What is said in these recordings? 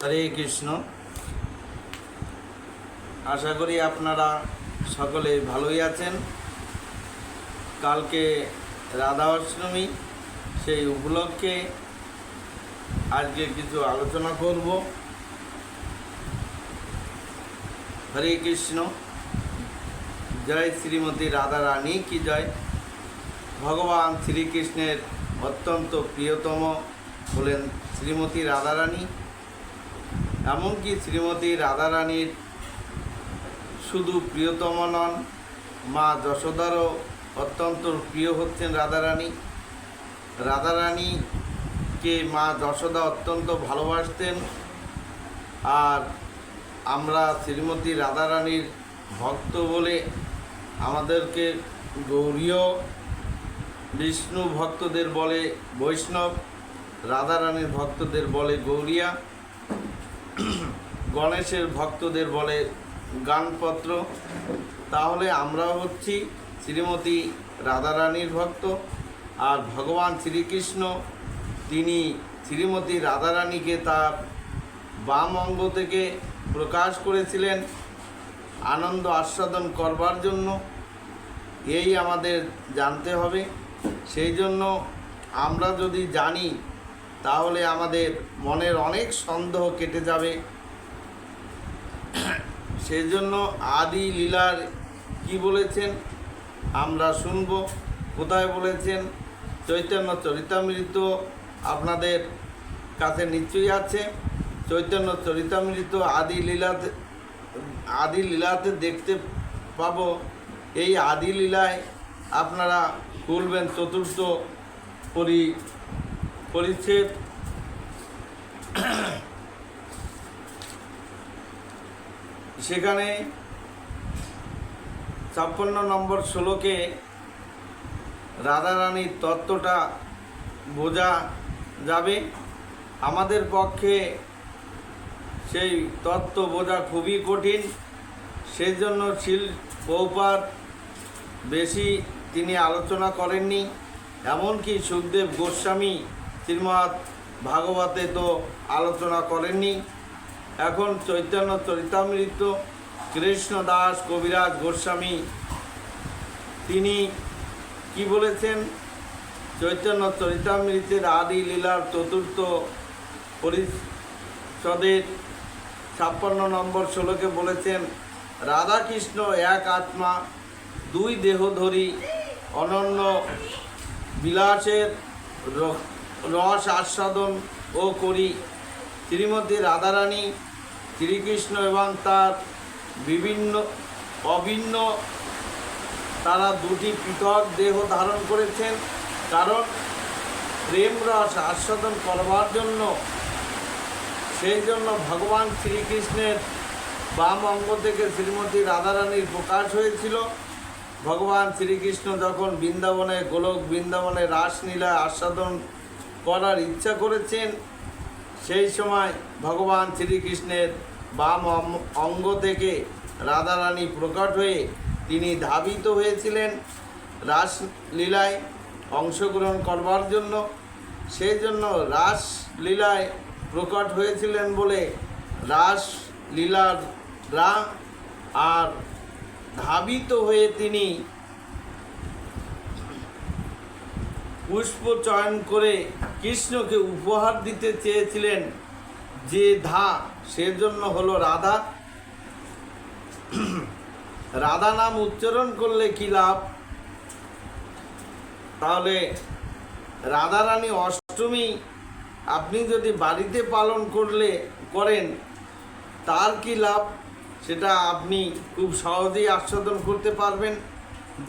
হরে কৃষ্ণ। আশা করি আপনারা সকলে ভালোই আছেন। কালকে রাধা অষ্টমী, সেই উপলক্ষে আজকে কিছু আলোচনা করব। হরে কৃষ্ণ। জয় শ্রীমতী রাধা রানী কি জয়। ভগবান শ্রীকৃষ্ণের অত্যন্ত প্রিয়তম হলেন শ্রীমতী রাধা রানী। এমনকি শ্রীমতী রাধা রানীর শুধু প্রিয়তম নন, মা যশোদারও অত্যন্ত প্রিয় হচ্ছেন রাধা রানী। রাধা রানীকে মা যশোদা অত্যন্ত ভালোবাসতেন। আর আমরা শ্রীমতী রাধা রানীর ভক্ত বলে আমাদেরকে গৌরীয়, বিষ্ণু ভক্তদের বলে বৈষ্ণব, রাধা রানীর ভক্তদের বলে গৌরিয়া, গণেশের ভক্তদের বলে গানপত্র। তাহলে আমরাও হচ্ছি শ্রীমতী রাধা রানীর ভক্ত। আর ভগবান শ্রীকৃষ্ণ তিনি শ্রীমতী রাধা রানীকে তার বাম অঙ্গ থেকে প্রকাশ করেছিলেন আনন্দ আস্বাদন করবার জন্য। এই আমাদের জানতে হবে। সেই জন্য আমরা যদি জানি তাহলে আমাদের মনের অনেক সন্দেহ কেটে যাবে। সেই জন্য আদি লীলার কি বলেছেন আমরা শুনব। কোথায় বলেছেন? চৈতন্য চরিতামৃত আপনাদের কাছে নিশ্চয়ই আছে। চৈতন্য চরিতামৃত আদি লীলাতে দেখতে পাবো। এই আদি লীলায় আপনারা খুলবেন চতুর্থ পরিচ্ছেদ। সেখানে 56 নম্বর শ্লোকে রাধা রানীর তত্ত্বটা বোঝা যাবে। আমাদের পক্ষে সেই তত্ত্ব বোঝা খুবই কঠিন। সেই জন্য শিল প্রভুপাদ বেশি তিনি আলোচনা করেননি। এমনকি সুখদেব গোস্বামী শ্রীমদ্ ভাগবতে তো আলোচনা করেননি। এখন চৈতন্য চরিতামৃত কৃষ্ণদাস কবিরাজ গোস্বামী তিনি কি বলেছেন? চৈতন্য চরিতামৃতের আদি লীলার চতুর্থ পরিচ্ছেদের 56 নম্বর শ্লোকে বলেছেন, রাধাকৃষ্ণ এক আত্মা, দুই দেহধরী, অনন্য বিলাসের রস আস্বাদন ও করি। শ্রীমতী রাধারানী শ্রীকৃষ্ণ এবং তার অভিন্ন তারা দুটি পৃথক দেহ ধারণ করেছেন, কারণ প্রেম রস আস্বাদন করবার জন্য। সেই জন্য ভগবান শ্রীকৃষ্ণের বাম অঙ্গ থেকে শ্রীমতী রাধারানীর প্রকাশ হয়েছিল। ভগবান শ্রীকৃষ্ণ যখন বৃন্দাবনে, গোলক বৃন্দাবনে রাসলীলা আস্বাদন করার ইচ্ছা করেছেন, সেই সময় ভগবান শ্রীকৃষ্ণের বাম অঙ্গ থেকে রাধারানী প্রকট হয়ে তিনি ধাবিত হয়েছিলেন রাসলীলায় অংশগ্রহণ করবার জন্য। সেই জন্য রাসলীলায় প্রকট হয়েছিলেন বলে রাসলীলার রা, আর ধাবিত হয়ে তিনি পুষ্প চয়ন করে কৃষ্ণকে উপহার দিতে চেয়েছিলেন যে সেজন্য হলো রাধা। রাধা নাম উচ্চারণ করলে কি লাভ? তাহলে রাধারানী অষ্টমী আপনি যদি বাড়িতে পালন করেন তার কি লাভ, সেটা আপনি খুব সহজেই আস্বাদন করতে পারবেন।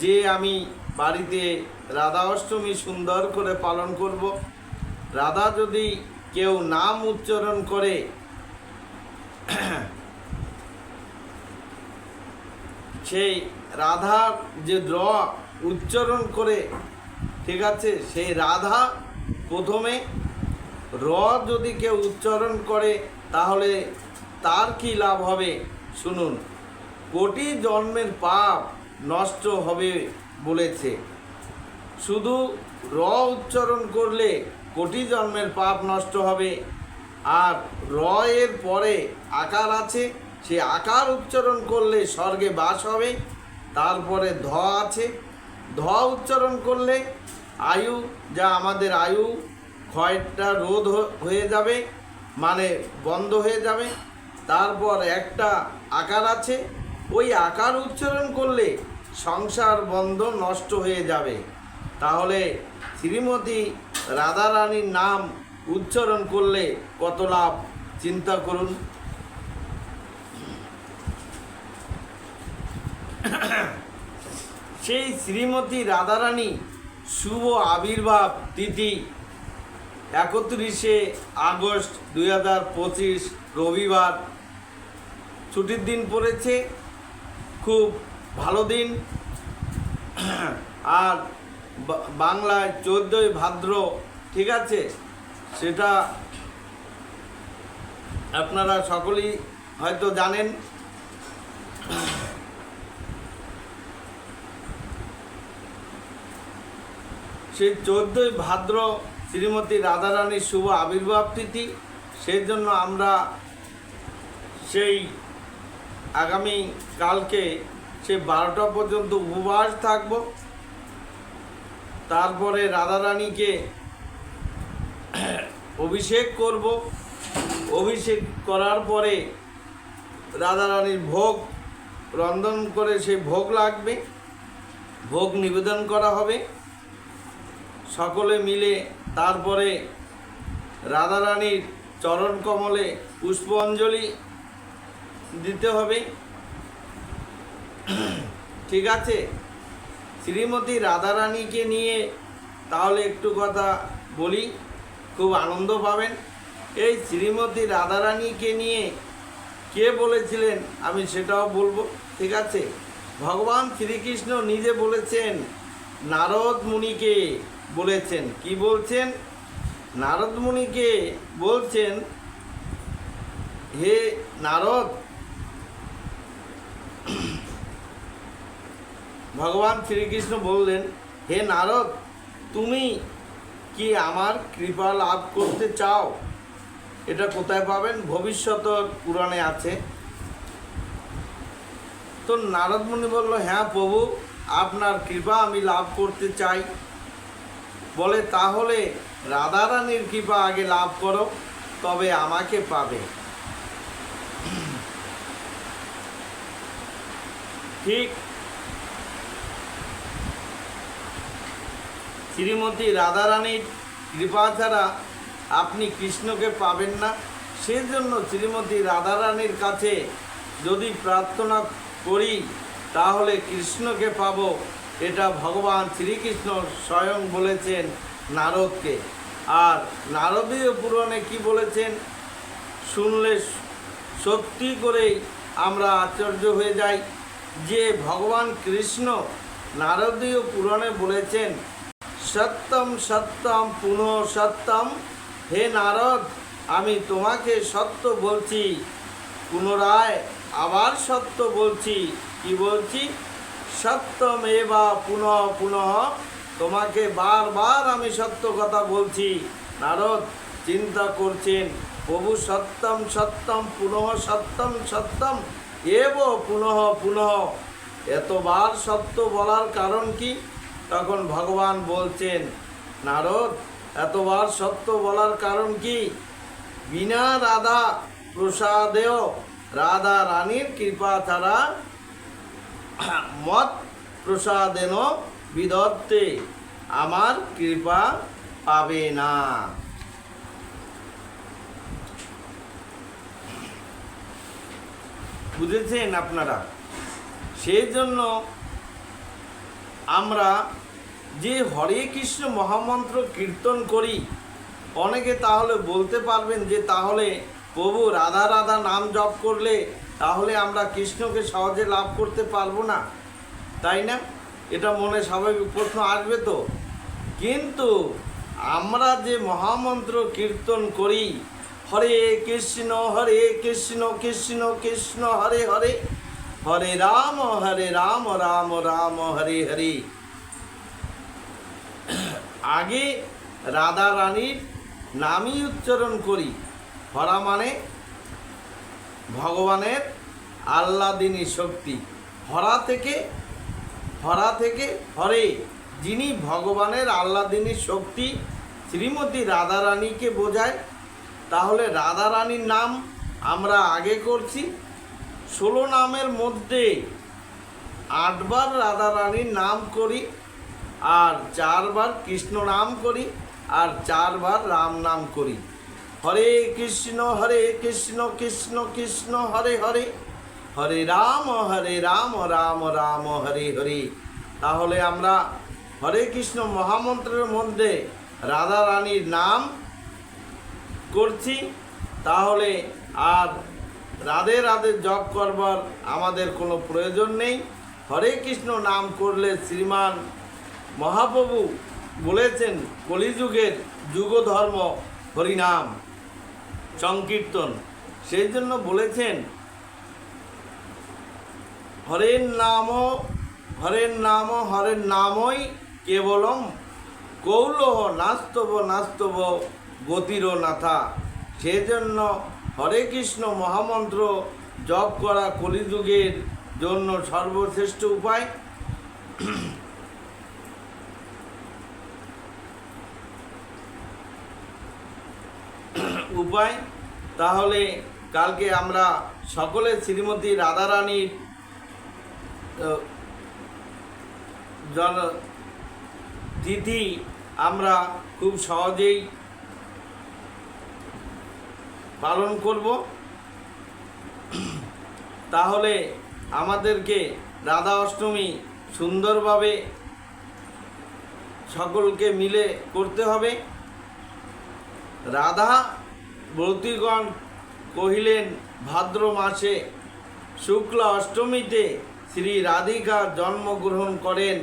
যে আমি বাড়িতে রাধা অষ্টমী সুন্দর করে পালন করব। রাধা যদি কেউ নাম উচ্চারণ করে, সেই রাধার যে উচ্চারণ করে, ঠিক আছে, সেই রাধা প্রথমে যদি কেউ উচ্চারণ করে তাহলে তার কি লাভ হবে শুনুন। কোটি জন্মের পাপ নষ্ট হবে বলেছে। শুধু উচ্চারণ করলে কোটি জন্মের পাপ নষ্ট হবে আর র এর পরে আকার আছে, সে আকার উচ্চারণ করলে স্বর্গে বাস হবে। তারপরে ধ আছে, ধ উচ্চারণ করলে আয়ু, যা আমাদের আয়ু ক্ষয়টা রোধ হয়ে যাবে, মানে বন্ধ হয়ে যাবে। তারপর একটা আকার আছে, ওই আকার উচ্চারণ করলে সংসার বন্ধ নষ্ট হয়ে যাবে। তাহলে শ্রীমতী রাধারানীর নাম উচ্চারণ করলে কত লাভ চিন্তা করুন। সেই শ্রীমতী রাধারানী শুভ আবির্ভাব তিথি 31শে আগস্ট 2025 রবিবার, ছুটির দিন পড়েছে, খুব ভালো দিন। আর বাংলায় 14ই ভাদ্র, ঠিক আছে, সেটা আপনারা সকলেই হয়তো জানেন। সেই 14ই ভাদ্র শ্রীমতী রাধারানীর শুভ আবির্ভাব তিথি, সেই জন্য আমরা সেই আগামী কালকে সে 12টা পর্যন্ত উপবাস থাকব। তারপরে রাধারানীকে অভিষেক করব। অভিষেক করার পরে রাধারানীর ভোগ রন্ধন করে সেই ভোগ লাগবে, ভোগ নিবেদন করা হবে সকলে মিলে। তারপরে রাধারানীর চরণ কমলে পুষ্পাঞ্জলি দিতে হবে, ঠিক আছে। শ্রীমতী রাধারানীকে নিয়ে তাহলে একটু কথা বলি, খুব আনন্দ পাবেন। এই শ্রীমতী রাধারানীকে নিয়ে কে বলেছিলেন আমি সেটাও বলবো, ঠিক আছে। ভগবান শ্রীকৃষ্ণ নিজে বলেছেন, নারদ মুনিকে বলেছেন। কি বলছেন? নারদ মুনিকে বলছেন, হে নারদ, ভগবান শ্রীকৃষ্ণ বললেন, হে নারদ, তুমি কি আমার কৃপা লাভ করতে চাও? এটা কোথায় পাবেন? ভবিষ্যৎ পুরাণে আছে। তো নারদ মুনি বলল, হ্যাঁ প্রভু, আপনার কৃপা আমি লাভ করতে চাই। বলে, তাহলে রাধারানীর কৃপা আগে লাভ করো, তবে আমাকে পাবে। ঠিক শ্রীমতী রাধারানীর কৃপা ছাড়া আপনি কৃষ্ণকে পাবেন না। সেজন্য শ্রীমতী রাধারানীর কাছে যদি প্রার্থনা করি তাহলে কৃষ্ণকে পাব। এটা ভগবান শ্রীকৃষ্ণ স্বয়ং বলেছেন নারদকে। আর নারদীয় পুরাণে কি বলেছেন শুনলে সত্যি করেই আমরা আশ্চর্য হয়ে যাই, যে ভগবান কৃষ্ণ নারদীয় পুরাণে বলেছেন, সত্যম সত্যম পুনঃ সত্যম, হে নারদ, আমি তোমাকে সত্য বলছি, পুনরায় আবার সত্য বলছি। কি বলছি? সত্যম এবা পুনঃ পুনঃ, তোমাকে বারবার আমি সত্য কথা বলছি। নারদ চিন্তা করছেন, প্রভু সত্যম সত্যম পুনঃ সত্যম সত্যম এব পুনঃ পুনঃ, এতবার সত্য বলার কারণ কি? তখন ভগবান বলছেন, নারদ, এতবার সত্য বলার কারণ কি? বিনা রাধা প্রসাদেও, রাধা রানীর কৃপা ছাড়া মত প্রসাদেন বিদত্তে, আমার কৃপা পাবে না। বুঝেছেন আপনারা? সেই জন্য আমরা যে হরে কৃষ্ণ মহামন্ত্র কীর্তন করি, অনেকে তাহলে বলতে পারবেন যে তাহলে প্রভু রাধা রাধা নাম জপ করলে তাহলে আমরা কৃষ্ণকে সহজে লাভ করতে পারবো না, তাই না? এটা মনে স্বাভাবিক প্রশ্ন আসবে তো। কিন্তু আমরা যে মহামন্ত্র কীর্তন করি, হরে কৃষ্ণ কৃষ্ণ কৃষ্ণ হরে হরে, হরে রাম রাম রাম হরে হরে, আগে রাধা রানীর নামই উচ্চারণ করি। হরা মানে ভগবানের আহ্লাদিনী শক্তি। হরা থেকে হরে, যিনি ভগবানের আহ্লাদিনী শক্তি শ্রীমতী রাধারানীকে বোঝায়। তাহলে রাধারানীর নাম আমরা আগে করছি। 16 নামের মধ্যে 8 বার রাধারানীর নাম করি, আর 4 বার কৃষ্ণ নাম করি, আর 4 বার রাম নাম করি। হরে কৃষ্ণ কৃষ্ণ কৃষ্ণ হরে হরে, হরে রাম রাম রাম হরে হরে। তাহলে আমরা হরে কৃষ্ণ মহামন্ত্রের মধ্যে রাধারানীর নাম করছি। তাহলে আর রাধে রাধে জপ করবার আমাদের কোনো প্রয়োজন নেই। হরে কৃষ্ণ নাম করলে শ্রীমান মহাপ্রভু বলেছেন কলিযুগের যুগধর্ম হরিনাম সংকীর্তন। সেই জন্য বলেছেন হরের নামই কেবলম কৌলহ নাস্তব গতির নাথা। সেজন্য হরে কৃষ্ণ মহামন্ত্র জপ করা কলিযুগের জন্য সর্বশ্রেষ্ঠ উপায়। তাহলে কালকে আমরা সকলে শ্রীমতী রাধারানীর তিথি আমরা খুব সহজেই পালন করব। তাহলে আমাদেরকে রাধা অষ্টমী সুন্দরভাবে সকলকে মিলে করতে হবে। রাধা ব্রতীগণ কহিলেন ভাদ্র মাসে শুক্লা অষ্টমীতে শ্রী রাধিকা জন্মগ্রহণ করেন।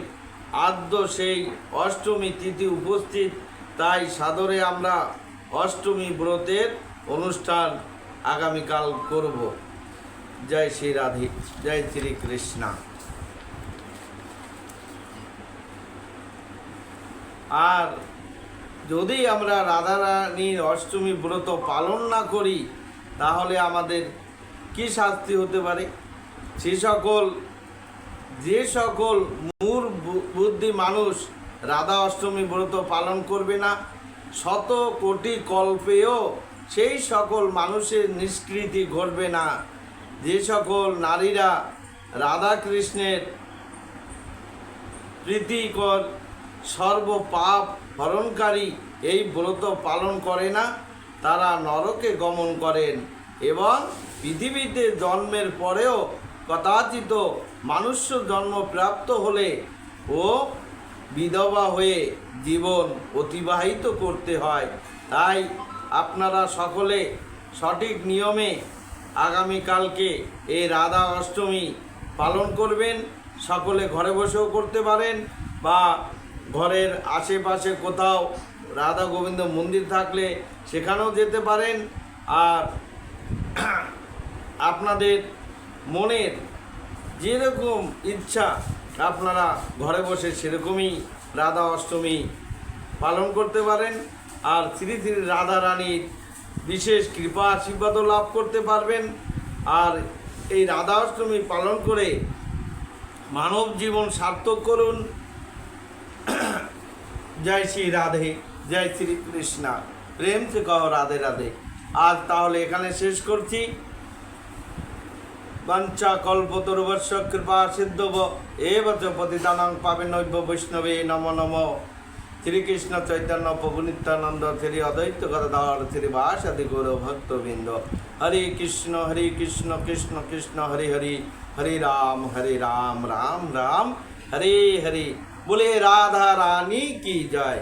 আদ্য সেই অষ্টমী তিথি উপস্থিত, তাই সাদরে আমরা অষ্টমী ব্রতের অনুষ্ঠান আগামীকাল করব। জয় শ্রী রাধে, জয় শ্রী কৃষ্ণ। আর যদি আমরা রাধারানীর অষ্টমী ব্রত পালন না করি তাহলে আমাদের কি শাস্তি হতে পারে? যে সকল মূর বুদ্ধি মানুষ রাধা অষ্টমী ব্রত পালন করবে না, 100 কোটি কল্পেও সেই সকল মানুষের নিষ্কৃতি ঘটবে না। যে সকল নারীরা রাধা কৃষ্ণের প্রীতিকর সর্বপাপ হরণকারী এই ব্রত পালন করে না, তারা নরকে গমন করেন এবং পৃথিবীতে জন্মের পরেও কদাচিৎ মনুষ্য জন্ম প্রাপ্ত হলে ও বিধবা হয়ে জীবন অতিবাহিত করতে হয়। তাই আপনারা সকলে সঠিক নিয়মে আগামীকালকে এই রাধা অষ্টমী পালন করবেন। সকলে ঘরে বসেও করতে পারেন বা ঘরের আশেপাশে কোথাও রাধা গোবিন্দ মন্দির থাকলে সেখানেও যেতে পারেন। আর আপনাদের মনের যেরকম ইচ্ছা আপনারা ঘরে বসে সেরকমই রাধা অষ্টমী পালন করতে পারেন। আর শ্রী শ্রী রাধা রানীর বিশেষ কৃপা আশীর্বাদও লাভ করতে পারবেন। আর এই রাধা অষ্টমী পালন করে মানব জীবন সার্থক করুন। জয় শ্রী রাধে, জয় শ্রী কৃষ্ণ। প্রেম সে কहो রাধে রাধে। আজ তাহলে এখানে শেষ করছি। বঞ্চা কল্পতরুবর্ষ কৃপা সিদ্ধব এব চ পতিতানাং পাবনেভ্যো বৈষ্ণবে নমো নমো। শ্রীকৃষ্ণ চৈতন্য প্রভু নিত্যানন্দ, শ্রী অদ্বৈত গদাধর শ্রীবাসাদি গৌর ভক্তবৃন্দ। হরে কৃষ্ণ কৃষ্ণ কৃষ্ণ হরে হরে, হরে রাম রাম রাম হরে হরে। बोले राधा रानी की जय।